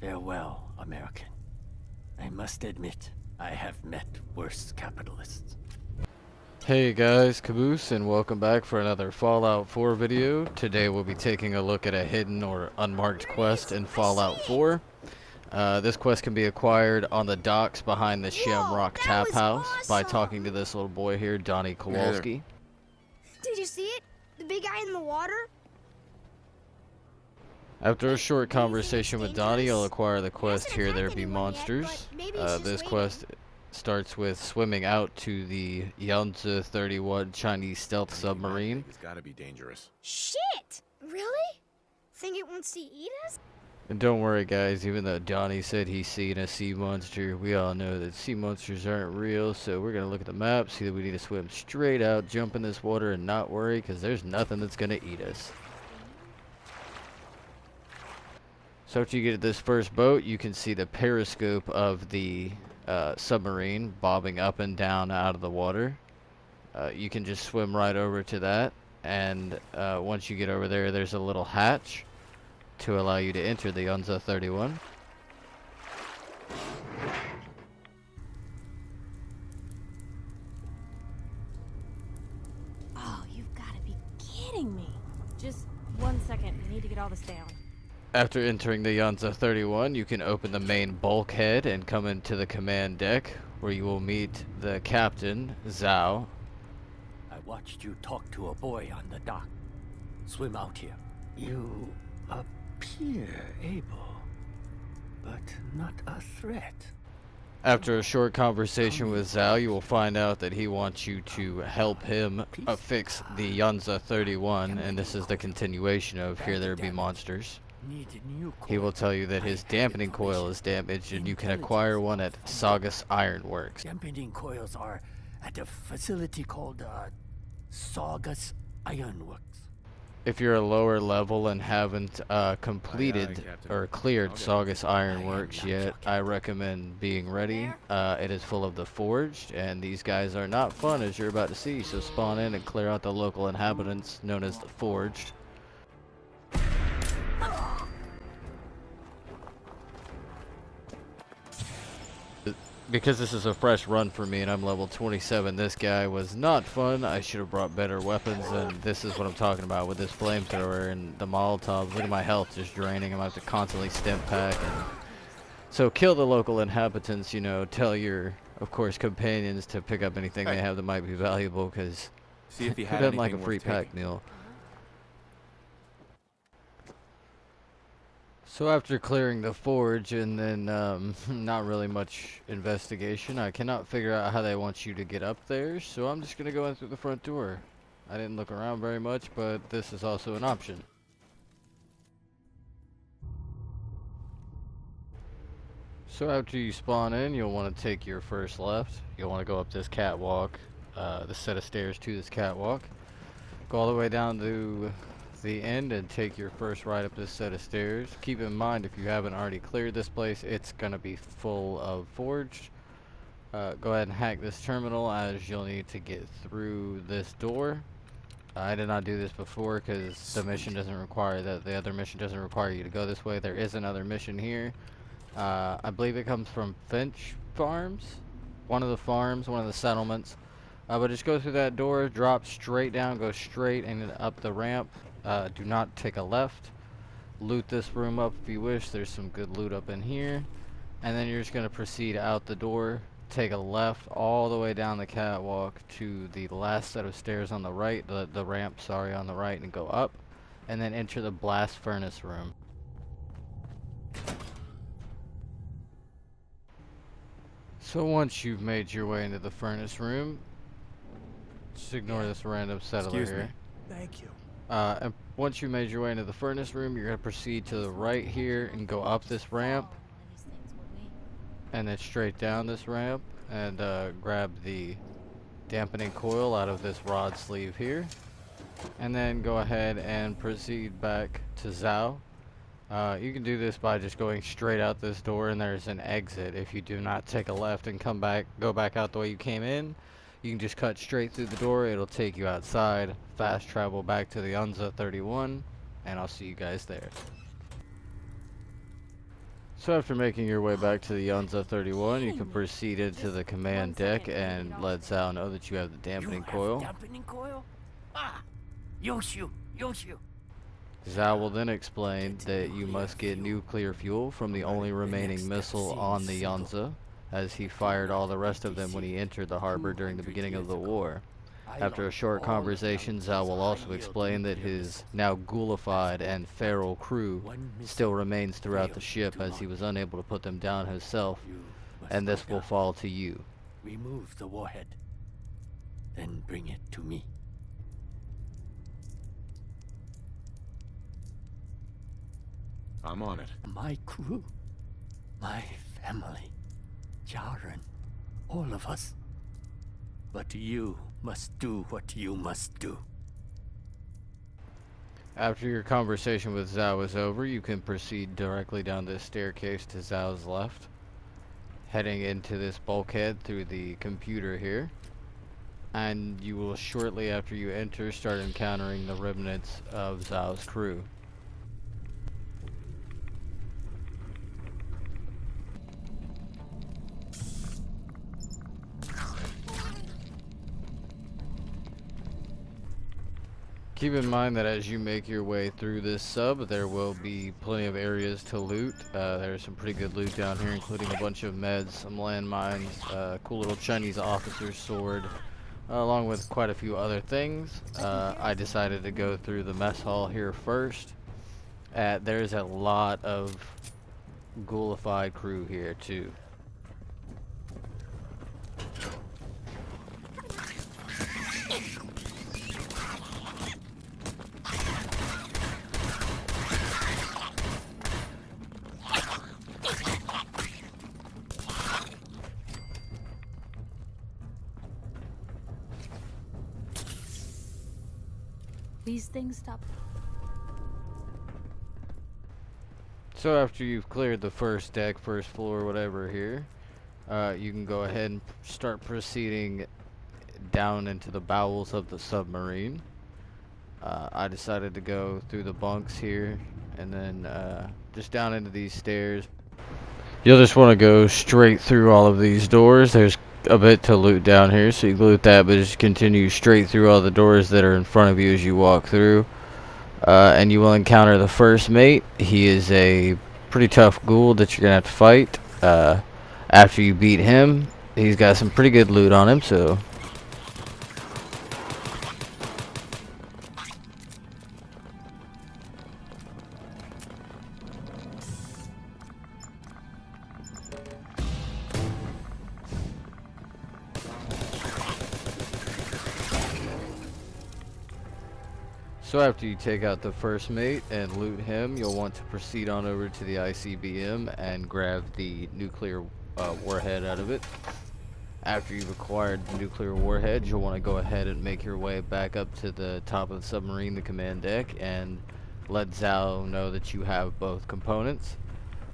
Farewell, American. I must admit, I have met worse capitalists. Hey guys, Caboose, and welcome back for another Fallout 4 video. Today we'll be taking a look at a hidden or unmarked quest in Fallout 4. This quest can be acquired on the docks behind the Sharmrock Tap house by talking to this little boy here, Donny Kowalski. Did you see it? The big guy in the water? After a short conversation with Donny, you'll acquire the quest Here There Be Monsters. This quest starts with swimming out to the Yanzi 31 Chinese stealth submarine. It's gotta be dangerous. Shit! Really? Think it wants to eat us? And don't worry guys, even though Donny said he's seen a sea monster, we all know that sea monsters aren't real, so we're gonna look at the map, see that we need to swim straight out, jump in this water, and not worry, because there's nothing that's gonna eat us. So after you get to this first boat, you can see the periscope of the submarine bobbing up and down out of the water. You can just swim right over to that, and once you get over there, there's a little hatch to allow you to enter the Yanzi 31. Oh, you've got to be kidding me. Just 1 second. I need to get all this down. After entering the Yanzi 31, you can open the main bulkhead and come into the command deck, where you will meet the captain, Zhao. I watched you talk to a boy on the dock. Swim out here. You appear able, but not a threat. After a short conversation with Zhao, you will find out that he wants you to help him fix the Yanzi 31, and this is the continuation of Here There Be Monsters. He will tell you that his dampening coil is damaged and you can acquire one at Saugus Ironworks. Dampening coils are at a facility called Saugus Ironworks. If you're a lower level and haven't completed or cleared Saugus Ironworks yet, I recommend being ready. It is full of the Forged, and these guys are not fun, as you're about to see, so spawn in and clear out the local inhabitants known as the Forged. Because this is a fresh run for me and I'm level 27, this guy was not fun. I should have brought better weapons, and this is what I'm talking about with this flamethrower and the Molotovs. Look at my health just draining. I'm going to have to constantly stim pack. So kill the local inhabitants, you know, tell your, of course, companions to pick up anything they have that might be valuable, because who doesn't like a free pack meal? So after clearing the forge and then not really much investigation, I cannot figure out how they want you to get up there, so I'm just going to go in through the front door. I didn't look around very much, but this is also an option. So after you spawn in, you'll want to take your first left. You'll want to go up this catwalk, the set of stairs to this catwalk. Go all the way down to the end and take your first right up this set of stairs. Keep in mind, if you haven't already cleared this place, it's gonna be full of forged. Go ahead and hack this terminal, as you'll need to get through this door. I did not do this before because the mission doesn't require that. The other mission doesn't require you to go this way. There is another mission here. I believe it comes from Finch Farms, one of the settlements. But just go through that door, drop straight down, go straight and up the ramp. Do not take a left. Loot this room up if you wish. There's some good loot up in here. And then you're just going to proceed out the door, take a left all the way down the catwalk to the last set of stairs on the right, the ramp, sorry, on the right, and go up. And then enter the blast furnace room. So once you've made your way into the furnace room, just ignore this random settler here. Thank you. And once you made your way into the furnace room, you're going to proceed to the right here and go up this ramp. And then straight down this ramp and grab the dampening coil out of this rod sleeve here. And then go ahead and proceed back to Zhao. You can do this by just going straight out this door, and there's an exit. If you do not take a left and go back out the way you came in, you can just cut straight through the door. It'll take you outside, fast travel back to the Yanzi 31, and I'll see you guys there. So after making your way back to the Yunza 31, you can proceed into the command deck and let Zhao know that you have the dampening coil. Dampening coil? Ah! Yoshu! Yoshu! Zhao will then explain that you must get nuclear fuel from the only remaining missile on the Yunza, as he fired all the rest of them when he entered the harbor during the beginning of the war. After a short conversation, Zhao will also explain that his now ghoulified and feral crew still remains throughout the ship, as he was unable to put them down himself, and this will fall to you. Remove the warhead, then bring it to me. I'm on it. My crew, my family, Jaren, all of us. But you must do what you must do. After your conversation with Zhao is over, you can proceed directly down this staircase to Zhao's left, heading into this bulkhead through the computer here, and you will shortly after you enter start encountering the remnants of Zhao's crew. Keep in mind that as you make your way through this sub, there will be plenty of areas to loot. There's some pretty good loot down here, including a bunch of meds, some landmines, cool little Chinese officer's sword, along with quite a few other things. I decided to go through the mess hall here first. There's a lot of ghoulified crew here too. These things stop. So after you've cleared the first deck, first floor, whatever here, you can go ahead and start proceeding down into the bowels of the submarine. I decided to go through the bunks here and then just down into these stairs. You'll just want to go straight through all of these doors. There's a bit to loot down here, so you can loot that, but just continue straight through all the doors that are in front of you as you walk through. And you will encounter the first mate. He is a pretty tough ghoul that you're gonna have to fight. After you beat him, he's got some pretty good loot on him, so after you take out the first mate and loot him, you'll want to proceed on over to the ICBM and grab the nuclear warhead out of it. After you've acquired the nuclear warhead, you'll want to go ahead and make your way back up to the top of the submarine, the command deck, and let Zhao know that you have both components.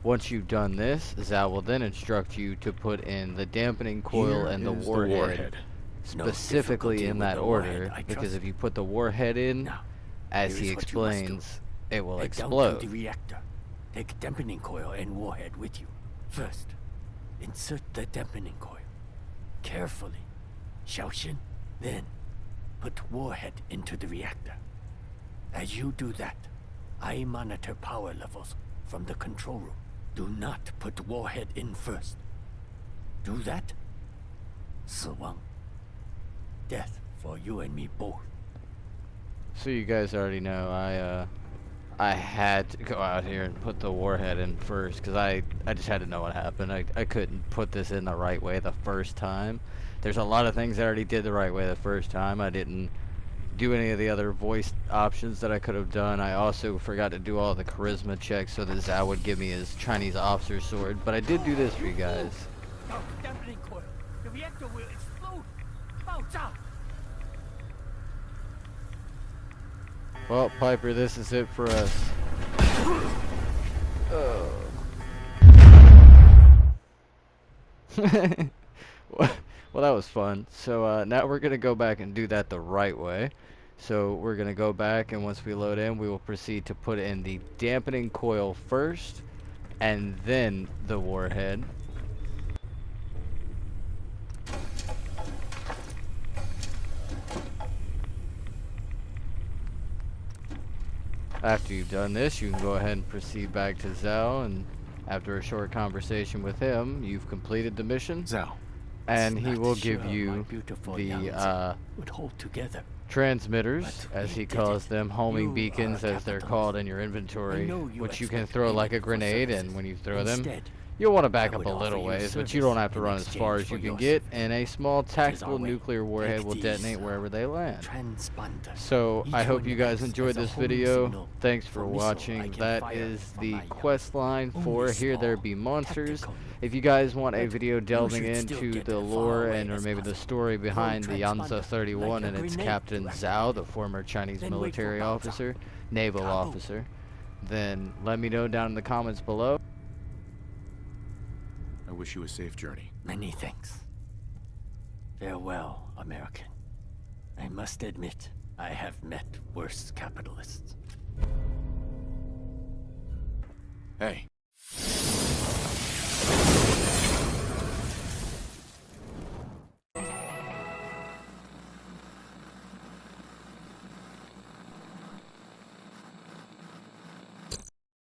Once you've done this, Zhao will then instruct you to put in the dampening coil and the warhead, specifically in that order, because if you put the warhead in, as he explains, it will explode. Down to the reactor. Take dampening coil and warhead with you. First, insert the dampening coil. Carefully. Xiaoxin. Then, put warhead into the reactor. As you do that, I monitor power levels from the control room. Do not put warhead in first. Do that? 死亡. Death for you and me both. So you guys already know, I had to go out here and put the warhead in first, because I just had to know what happened. I couldn't put this in the right way the first time. There's a lot of things I already did the right way the first time. I didn't do any of the other voice options that I could have done. I also forgot to do all the charisma checks so that Zhao would give me his Chinese officer sword, but I did do this for you guys. Dampening coil. The reactor will explode. 爆炸. Well, Piper, this is it for us. Well, that was fun. So now we're going to go back and do that the right way. So we're going to go back, and once we load in, we will proceed to put in the dampening coil first, and then the warhead. After you've done this, you can go ahead and proceed back to Zhao, and after a short conversation with him, you've completed the mission. Zhao. And he Not will sure give my you beautiful the Yanzi would hold together. transmitters, But as we he did calls it. them, homing You beacons are as they're capitalist. called in your I inventory, know you which you can expect throw like a payment for grenade, services. and when you throw them, Instead, you'll want to I back up would a offer little you ways, but service you don't have to in run as far exchange as for you can your get, service. and a small tactical our way. nuclear warhead Take will these, detonate wherever they land. Transponder. So, Each I hope one you guys acts enjoyed as a this homing video. signal Thanks for for missile I watching. can That fire is from the my Yanzi. quest line for Only Here There small, Be Monsters. tactical. If you guys want a But video you delving should still into get the as far lore away and or as maybe the possible. story behind the Throw Yanzi transponder 31 like a and its grenade captain to Zhao, activate the it. former Chinese Then wait for military Bao officer, Zhang. naval Kaboom. officer, then let me know down in the comments below. I wish you a safe journey. Many thanks. Farewell, American. I must admit, I have met worse capitalists. Hey,